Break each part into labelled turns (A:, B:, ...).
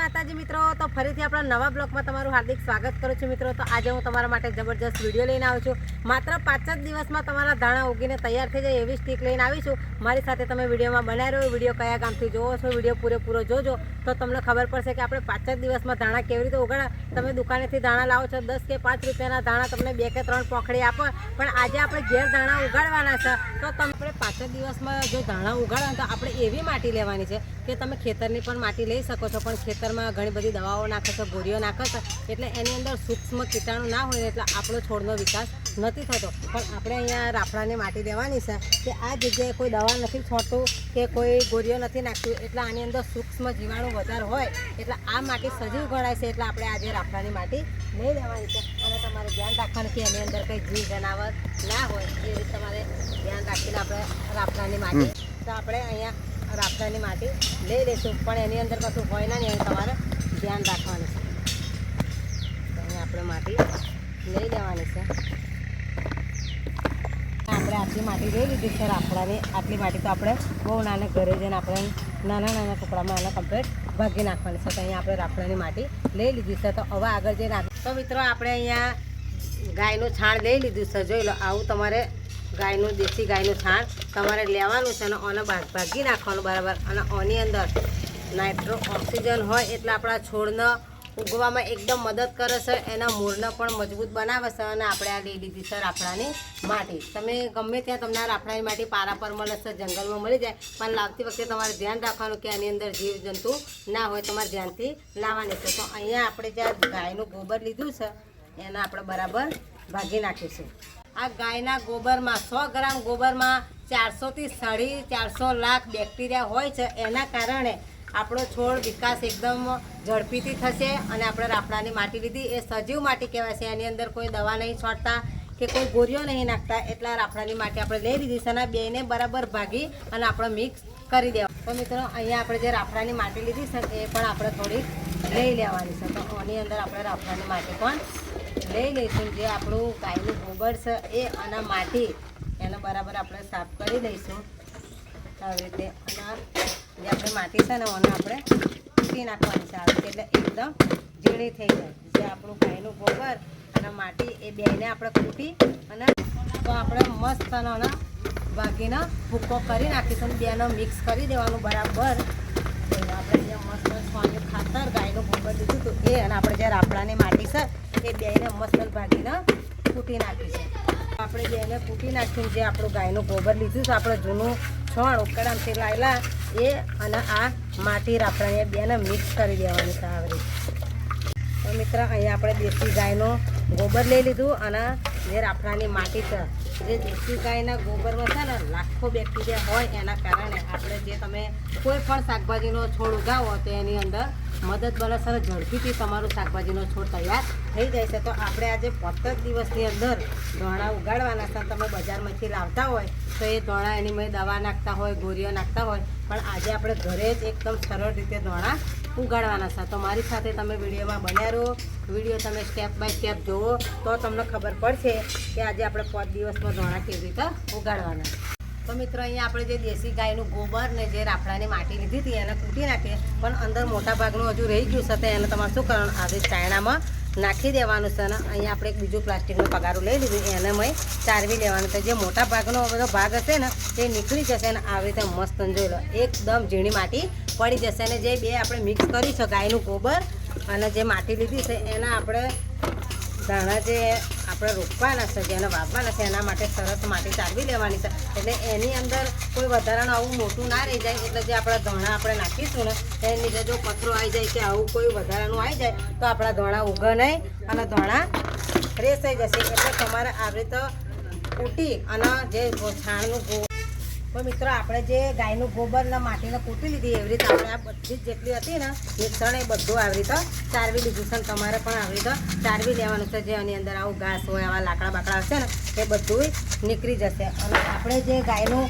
A: માતાજી મિત્રો, તો ફરીથી આપણા નવા બ્લોગમાં તમારું હાર્દિક સ્વાગત કરું છું મિત્રો। તો આજે હું તમારા માટે જબરજસ્ત વિડીયો લઈને આવી છું। માત્ર 5 જ દિવસમાં તમારા ધાણા ઉગીને તૈયાર થઈ જાય એવી સ્ટીક લઈને આવી છું। મારી સાથે તમે વિડીયોમાં બનાવી રહ્યો। વિડીયો કયા ગામથી જોવો છો, વિડીયો પૂરેપૂરો જોજો તો તમને ખબર પડશે કે આપણે 5 જ દિવસમાં ધાણા કેવી રીતે ઉગાડા। તમે દુકાનેથી ધાણા લાવો છો 10 કે 5 રૂપિયાના ધાણા તમને 2 કે 3 પોખડી આપો, પણ આજે આપણે ઘેર ધાણા ઉગાડવાના છે। તો તમે 5 જ દિવસમાં જો ધાણા ઉગાડો તો આપણે એવી માટી લેવાની છે કે તમે ખેતરની પણ માટી લઈ શકો છો, પણ ખેતરમાં ઘણી બધી દવાઓ નાખે છે, ગોળીઓ નાખે છે, એટલે એની અંદર સૂક્ષ્મ કીટાણુ ના હોય એટલે આપણો છોડનો વિકાસ નથી થતો। પણ આપણે અહીંયા રાફડાની માટી લેવાની છે કે આ જગ્યાએ કોઈ દવા નથી છોડતું કે કોઈ ગોળીઓ નથી નાખતું, એટલે આની અંદર સૂક્ષ્મ જીવાણુ વધારે હોય એટલે આ માટી સજીવ ગણાય છે। એટલે આપણે આજે રાફડાની માટી લઈ લેવાની છે અને તમારે ધ્યાન રાખવાનું કે એની અંદર કંઈ જીવ જનાવર ના હોય એ રીતે તમારે ધ્યાન રાખીને આપણે રાફડાની માટી તો આપણે અહીંયા રાફડાની માટી લઈ લઈશું, પણ એની અંદર કશું હોય ના નહીં, તમારે ધ્યાન રાખવાનું છે। અહીંયા આપણે માટી લઈ લેવાની છે। આપણે આટલી માટી લઈ લીધી છે રાફડાની। આટલી માટી તો આપણે બહુ નાના ઘરે જઈને આપણે નાના નાના ટુકડામાં એને કમ્પ્લીટ ભાગી નાખવાની છે। તો અહીંયા આપણે રાફડાની માટી લઈ લીધી છે। તો હવે આગળ જઈને તો મિત્રો આપણે અહીંયા ગાયનું છાણ લઈ લીધું છે। જોઈ લો, આવું તમારે ગાયનું દેશી ગાયનું છાણ તમારે લેવાનું છે અને ઓને ભાગી નાખવાનું બરાબર। અને ઓની અંદર નાઇટ્રો ઓક્સિજન હોય એટલે આપણા છોડને ઉગવામાં એકદમ મદદ કરે છે, એના મૂળને પણ મજબૂત બનાવે છે। અને આપણે આ લઈ લીધી છે રાફડાની માટી। તમે ગમે ત્યાં તમને આ રાફડાની માટી પારા પર મળે છે, જંગલમાં મળી જાય, પણ લાવતી વખતે તમારે ધ્યાન રાખવાનું કે આની અંદર જીવજંતુ ના હોય, તમારે ધ્યાનથી લાવવાની છે। તો અહીંયા આપણે જે ગાયનું ગોબર લીધું છે એને આપણે બરાબર ભાગી નાખીશું। આ ગાયના ગોબરમાં 100 ગ્રામ ગોબરમાં 400 થી 450 લાખ બેક્ટેરિયા હોય છે, એના કારણે આપણો છોડ વિકાસ એકદમ ઝડપીથી થશે। અને આપણે રાફડાની માટી લીધી એ સજીવ માટી કહેવાય છે, એની અંદર કોઈ દવા નહીં છોડતા કે કોઈ ગોળીઓ નહીં નાખતા, એટલે રાફડાની માટી આપણે લઈ લીધી છે અને બેને બરાબર ભાગી અને આપણે મિક્સ કરી દેવા। તો મિત્રો અહીંયા આપણે જે રાફડાની માટી લીધી છે એ પણ આપણે થોડીક લઈ લેવાની છે। તો આની અંદર આપણે રાફડાની માટી પણ લઈ લઈશું। જે આપણું ગાયનું ગોબર છે એ અને માટી એને બરાબર આપણે સાફ કરી દઈશું આવી રીતે। અને જે આપણે માટી છે ને એને આપણે કૂટી નાખવાની છે આવી રીતે, એટલે એકદમ ઝીણી થઈ જાય। જે આપણું ગાયનું ગોબર અને માટી એ બેને આપણે કૂટી અને તો આપણે મસ્ત અને બાકીનો ભૂકો કરી નાખીશું, બેને મિક્સ કરી દેવાનું બરાબર। આપણે જે મસ્ત સ્વામી ખાતર ગાયનું ગોબર લીધું હતું એ અને આપણે જે રાફડાની માટી છે એ બેને મસ્ત ભાગીને કૂટી નાખીશું। આપણે બેને કૂટી નાખીને જે આપણું ગાયનું ગોબર લીધું છે આપણે જૂનું છોણ ઉકળામથી લાવેલા એ અને આ માટી રાફડાને બેને મિક્સ કરી દેવાની છે આવી રીતે। તો મિત્ર અહીંયા આપણે દેશી ગાયનું ગોબર લઈ લીધું અને જે રાફડાની માટી છે, જે દેશી ગાયના ગોબરમાં છે ને લાખો બેક્ટેરિયા હોય, એના કારણે આપણે જે તમે કોઈ પણ શાકભાજીનો છોડ ઉગાવો તો એની અંદર મદદ બને છે અને ઝડપીથી તમારું શાકભાજીનો છોડ તૈયાર થઈ જાય છે। તો આપણે આજે 5 દિવસની અંદર ધોણા ઉગાડવાના છે। તમે બજારમાંથી લાવતા હોય તો એ ધોણા એની મેં દવા નાખતા હોય, ગોળીઓ નાખતા હોય, પણ આજે આપણે ઘરે જ એકદમ સરળ રીતે ધોણા ઉગાડવાના છે। તો મારી સાથે તમે વિડીયોમાં બન્યા રહો, વિડીયો તમે સ્ટેપ બાય સ્ટેપ જુઓ તો તમને ખબર પડશે કે આજે આપણે 5 દિવસમાં ધોણા કેવી રીતે ઉગાડવાના। તો મિત્રો અહીંયા આપણે જે દેશી ગાયનું ગોબર ને જે રાફડાની માટી લીધી હતી એને કૂટી નાખીએ, પણ અંદર મોટા ભાગનું હજુ રહી ગયું છે તો એને તમારે શું કરવાનું, આવી ચાયણામાં નાખી દેવાનું છે। અને અહીંયા આપણે એક બીજું પ્લાસ્ટિકનું પગારું લઈ લીધું એને મેં ચારવી લેવાનું છે। જે મોટા ભાગનો બધો ભાગ હશે ને તે નીકળી જશે અને આવી રીતે મસ્ત જોઈ લો એકદમ ઝીણી માટી પડી જશે। અને જે બે આપણે મિક્સ કરી છે ગાયનું ગોબર અને જે માટી લીધી છે એના આપણે ધાણા જે આપણે રોપવાના છે, જેને વાવવાના છે એના માટે સરસ માટી ચારવી લેવાની છે, એટલે એની અંદર કોઈ વધારાનું આવું મોટું ના રહી જાય। એટલે જે આપણા ધોણા આપણે નાખીશું ને એની નીચે જો કચરો આવી જાય કે આવું કોઈ વધારાનું આવી જાય તો આપણા ધોણા ઉગે નહીં અને ધોણા રેસાઈ જશે। એટલે તમારે આવી રીતે કૂટી અને જે છાણનું તો મિત્રો આપણે જે ગાયનું ગોબર ને માટીને કૂટી લીધી એવી રીતે આપણે આ બધી જ જેટલી હતી ને મિશ્રણ એ બધું આવી રીતે ચારવી લીધું છે। તમારે પણ આવી રીતે ચારવી લેવાનું છે। જે એની અંદર આવું ઘાસ હોય, આવા લાકડા બાકડા હશે ને એ બધું નીકળી જશે। અને આપણે જે ગાયનું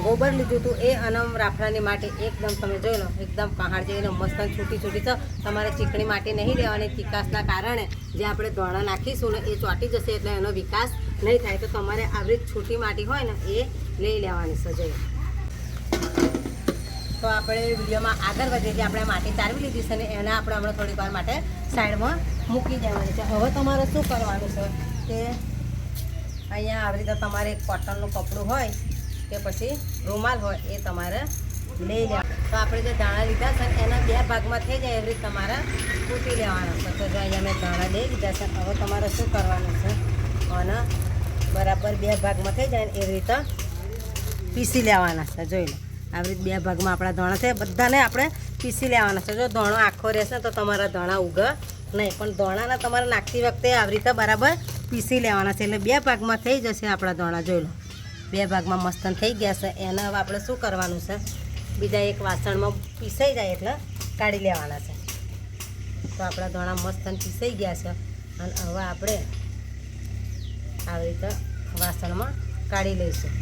A: ગોબર લીધું હતું એ અને રાફડાની માટી એકદમ તમે જોઈ લો એકદમ પહાડ જેવીને મસ્ત છૂટી છૂટી છે। તમારે ચીકણી માટી નહીં લેવાની, ચીકાસના કારણે જે આપણે ધોણા નાખીશું ને એ ચોંટી જશે એટલે એનો વિકાસ નહીં થાય। તો તમારે આવી છૂટી માટી હોય ને એ લઈ લેવાની છે। જોઈ તો તો આપણે વિડીયોમાં આગળ વધીએ. જે આપણે માટી તારવી લીધી છે ને એને આપણે હમણાં થોડીક વાર માટે સાઈડમાં મૂકી દેવાની છે. હવે તમારે શું કરવાનું છે કે અહીંયા આવી રીતે તમારે એક કોટનનું કપડું હોય કે પછી રૂમાલ હોય એ તમારે લઈ લેવા. તો આપણે જે દાણા લીધા છે ને એના 2 ભાગમાં થઈ જાય એવી રીતે તમારે કૂટી લેવાના છે. તો જો અહીંયા મેં દાણા લઈ લીધા છે. હવે તમારે શું કરવાનું છે અને બરાબર 2 ભાગમાં થઈ જાય ને એવી રીતે પીસી લેવાના છે. જોઈ લો આવી રીતે 2 ભાગમાં આપણા દાણા છે બધાને આપણે પીસી લેવાના છે. જો દાણો આખો રહેશે તો તમારા દાણા ઉગે નહીં, પણ દાણાને તમારે નાખતી વખતે આવી રીતે બરાબર પીસી લેવાના છે. એટલે 2 ભાગમાં થઈ જશે આપણા દાણા. જોઈ લો 2 ભાગમાં મસ્તન થઈ ગયા છે. એને હવે આપણે શું કરવાનું છે બીજા એક વાસણમાં પીસાઈ જાય એટલે કાઢી લેવાના છે. તો આપણા દાણા મસ્તન પીસાઈ ગયા છે અને હવે આપણે આવી રીતે વાસણમાં કાઢી લઈશું.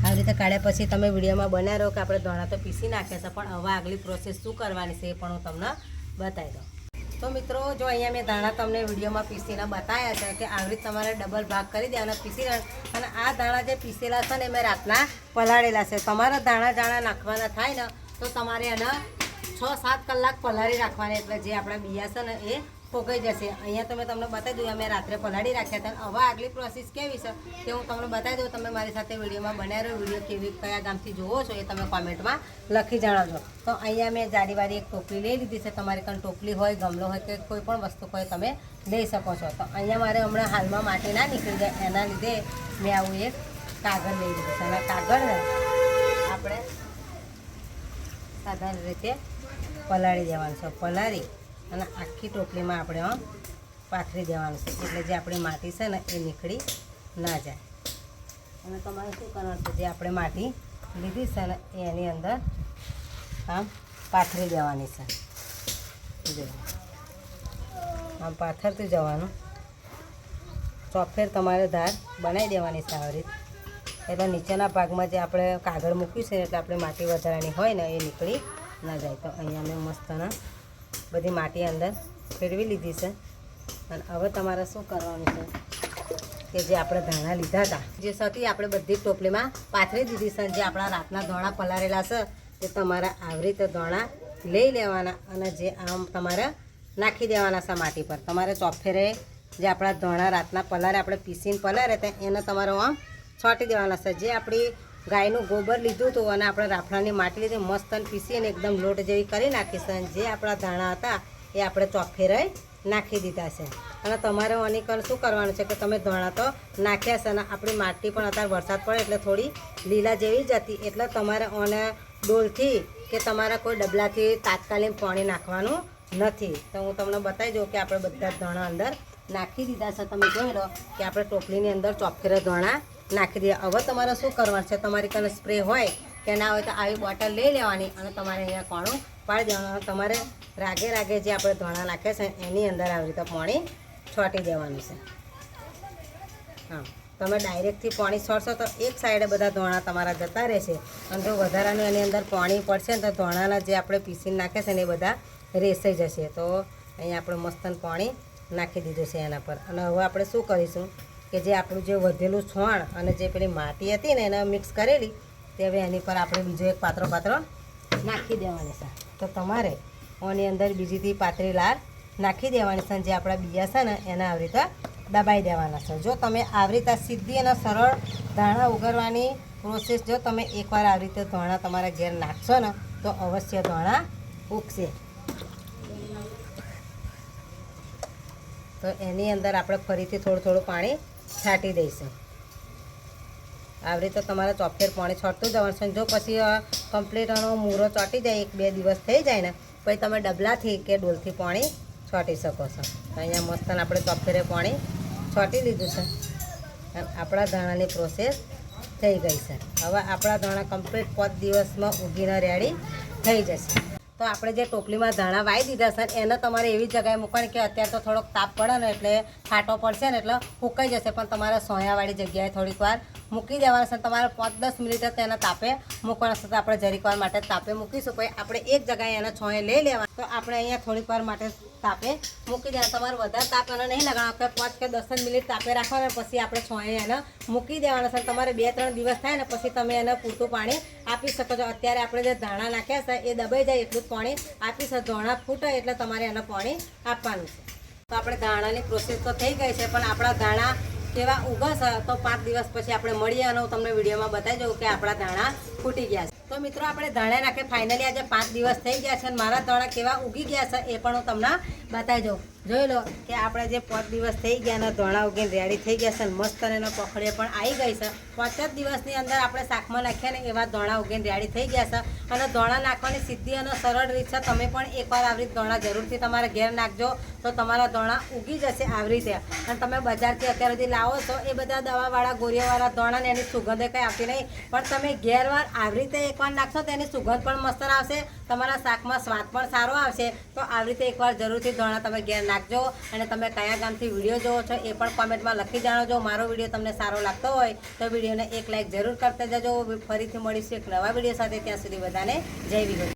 A: આવી રીતે કાઢ્યા પછી તમે વિડીયોમાં બન્યા રહો કે આપણે દાણા તો પીસી નાખ્યા છે, પણ હવે આગલી પ્રોસેસ શું કરવાની છે એ પણ હું તમને બતાવી દઉં. તો મિત્રો જો અહીંયા મેં દાણા તમને વિડીયોમાં પીસીને બતાવ્યા છે કે આવી રીતે તમારે ડબલ ભાગ કરી દેવાના પીસી દેવાના. અને આ દાણા જે પીસેલા છે ને મેં રાતના પલાળેલા છે. તમારા દાણા નાખવાના થાય ને તો તમારે એને 6-7 કલાક પલાળી રાખવાના, એટલે જે આપણા બિયા છે ને એ ફોગાઈ જશે. અહીંયા તો મેં તમને બતાવી દઉં મેં રાત્રે પલાળી રાખ્યા હતા. હવે આગલી પ્રોસેસ કેવી છે તે હું તમને બતાવી દઉં. તમે મારી સાથે વિડીયોમાં બન્યા રહ્યો. વિડીયો કેવી કયા ગામથી જોવો છો એ તમે કોમેન્ટમાં લખી જણાવજો. તો અહીંયા મેં જાડીવાળી એક ટોપલી લઈ લીધી છે. તમારી કાન ટોપલી હોય, ગમલો હોય કે કોઈ પણ વસ્તુ હોય તમે લઈ શકો છો. તો અહીંયા મારે હમણાં હાલમાં માટી ના નીકળી જાય એના લીધે મેં આવું એક કાગળ લઈ લીધું છે. અને કાગળને આપણે સાધારણ રીતે પલાળી દેવાનું છે. પલાળી અને આખી ટોપલીમાં આપણે પાથરી દેવાનું છે, એટલે જે આપણી માટી છે ને એ નીકળી ના જાય. અને તમારે શું કરવાનું છે જે આપણે માટી લીધી છે ને એની અંદર આમ પાથરી દેવાની છે. જો આમ પાથરતું જવાનું. ચોફેર તમારે ધાર બનાવી દેવાની છે આવી રીતે. એટલે નીચેના ભાગમાં જે આપણે કાગળ મૂક્યું છે એટલે આપણે માટી વધારાની હોય ને એ નીકળી ના જાય. તો અહીંયા મેં મસ્તના બધી માટી અંદર ફેરવી લીધી છે. અને હવે તમારે શું કરવાનું છે કે જે આપણે ધાણા લીધા હતા જે સતી આપણે બધી ટોપલીમાં પાથરી દીધી છે. જે આપણા રાતના દાણા પલાળેલા છે તે તમારા આવી રીતે દાણા લઈ લેવાના અને જે આમ તમારે નાખી દેવાના છે માટી પર. તમારે ચોફેરે જે આપણા દાણા રાતના પલાળે આપણે પીસીને પલાળે તો એને તમારે આમ છાંટી દેવાના છે. જે આપણી ગાયનું ગોબર લીધું હતું અને આપણે રાફડાની માટી લીધી મસ્તન પીસી અને એકદમ લોટ જેવી કરી નાખી છે. જે આપણા ધાણા હતા એ આપણે ચોફેરે નાખી દીધા છે. અને તમારે આની કણ શું કરવાનું છે કે તમે ધાણા તો નાખ્યા છે અને આપણી માટી પણ અત્યારે વરસાદ પડે એટલે થોડી લીલા જેવી જ હતી, એટલે તમારે આને ડોલથી કે તમારા કોઈ ડબલાથી તાત્કાલિક પાણી નાખવાનું નથી. તો હું તમને બતાવી દઉં કે આપણે બધા ધાણા અંદર નાખી દીધા છે. તમે જોઈ લો કે આપણે ટોપલીની અંદર ચોફેરે ધાણા નાખી દઈએ. હવે તમારે શું કરવાનું છે તમારી કને સ્પ્રે હોય કે ના હોય તો આવી બોટલ લઈ લેવાની અને તમારે અહીંયા કોણું પાડી દેવાનું. તમારે રાગે જે આપણે ધાણા નાખ્યા છે એની અંદર આવી રીતે પાણી છોટી દેવાનું છે. હા, તમે ડાયરેક્ટથી પાણી છોડશો તો એક સાઈડે બધા ધાણા તમારા જતા રહેશે અને જો વધારાનું એની અંદર પાણી પડશે ને તો ધાણાના જે આપણે પીસીને નાખ્યા છે ને એ બધા રેસાઈ જશે. તો અહીંયા આપણે મસ્તન પાણી નાખી દીધું છે એના પર. અને હવે આપણે શું કરીશું કે જે આપણું જે વધેલું છોણ અને જે પેલી માટી હતી ને એને મિક્સ કરેલી તે હવે એની પર આપણે બીજો એક પાત્રો નાખી દેવાની છે. તો તમારે આની અંદર બીજીથી પાતળી લાર નાખી દેવાની છે. જે આપણા બિયા છે ને એને આવી રીતે દબાઈ દેવાના છે. જો તમે આવી રીતે સીધી અને સરળ ધાણા ઉગાડવાની પ્રોસેસ જો તમે એકવાર આવી રીતે ધાણા તમારા ઘેર નાખશો ને તો અવશ્ય ધાણા ઉગશે. તો એની અંદર આપણે ફરીથી થોડું પાણી છાંટી દઈશું. આવી રીતે તમારે ચોફેર પાણી છોડતું જવાનું છે. જો પછી કમ્પ્લીટ આનો મૂરો ચોંટી જાય 1-2 દિવસ થઈ જાય ને પછી તમે ડબલાથી કે ડોલથી પાણી છોટી શકો છો. અહીંયા મસ્તન આપણે ચોફેરે પાણી છોટી લીધું છે અને આપણા ધાણાની પ્રોસેસ થઈ ગઈ છે. હવે આપણા ધાણા કમ્પ્લીટ 5 દિવસમાં ઉગીને રેડી થઈ જશે. તો આપણે જે ટોપલીમાં ધાણા વાવી દીધા છે એને તમારે એવી જગ્યાએ મૂકવાની કે અત્યારે તો થોડોક તાપ પડે ને એટલે ફાટો પડશે ને એટલે ફૂંકાઈ જશે, પણ તમારે સોયાવાળી જગ્યાએ થોડીક વાર મૂકી દેવાના છે. તમારે 5-10 મિનિટ તેના તાપે મૂકવાના છે. તો આપણે જરીક વાર માટે તાપે મૂકીશું. પછી આપણે એક જગ્યાએ એના છોંયે લઈ લેવાના તો આપણે અહીંયા થોડીક વાર માટે તાપે મૂકી દેવા. તમારે વધારે તાપ એને નહીં લગાવવાનો કે 5 કે 10 મિનિટ તાપે રાખવાના, પછી આપણે છોંયે એને મૂકી દેવાના છે. તમારે 2-3 દિવસ થાય ને પછી તમે એને પૂરતું પાણી આપી શકો છો. અત્યારે આપણે જે ધાણા નાખ્યા છે એ દબાઈ જાય એટલું જ પાણી આપીશું. ધાણા ફૂટે એટલે તમારે એને પાણી આપવાનું છે. તો આપણે ધાણાની પ્રોસેસ તો થઈ ગઈ છે, પણ આપણા ધાણા કેવા ઉગશે તો 5 દિવસ પછી આપણે મળીએ અને હું તમને વિડીયોમાં બતાવી દઉં કે આપણા ધાણા ફૂટી ગયા છે. તો મિત્રો આપણે ધાણા નાખે ફાઇનલી આજે 5 દિવસ થઈ ગયા છે અને મારા ધાણા કેવા ઉગી ગયા છે એ પણ હું તમને બતાવી દઉં. જોઈ લો કે આપણે જે 5 દિવસ થઈ ગયા અને ધાણા ઉગીને રેડી થઈ ગયા છે અને મસ્ત એનો પખડીએ પણ આવી ગઈ છે. 5 જ દિવસની અંદર આપણે શાકમાં નાખ્યા ને એવા ધાણા ઉગીને રેડી થઈ ગયા છે. અને ધાણા નાખવાની સીધી અને સરળ રીત છે. તમે પણ એકવાર આવી રીતે ધાણા જરૂરથી તમારા ઘેર નાખજો તો તમારા ધાણા ઉગી જશે આવી રીતે. અને તમે બજારથી અત્યાર સુધી લાવો છો એ બધા દવાવાળા ગોળીઓવાળા ધાણા ને એની સુગંધ કંઈ આવતી નહીં, પણ તમે ઘેરવાર આવી રીતે એકવાર નાખશો તો એની સુગંધ પણ મસ્ત આવશે, તમારા શાકમાં સ્વાદ પણ સારો આવશે. તો આવી રીતે એકવાર જરૂરથી ધાણા તમે ઘેર નાખજો. અને તમે કયા ગામથી વિડીયો જોવો છો એ પણ કોમેન્ટમાં લખી જાણો. મારો વિડીયો તમને સારો લાગતો હોય તો વિડીયોને એક લાઈક જરૂર કરતા જજો. ફરીથી મળીશું એક નવા વિડીયો સાથે. ત્યાં સુધી બધાને જય વિગત.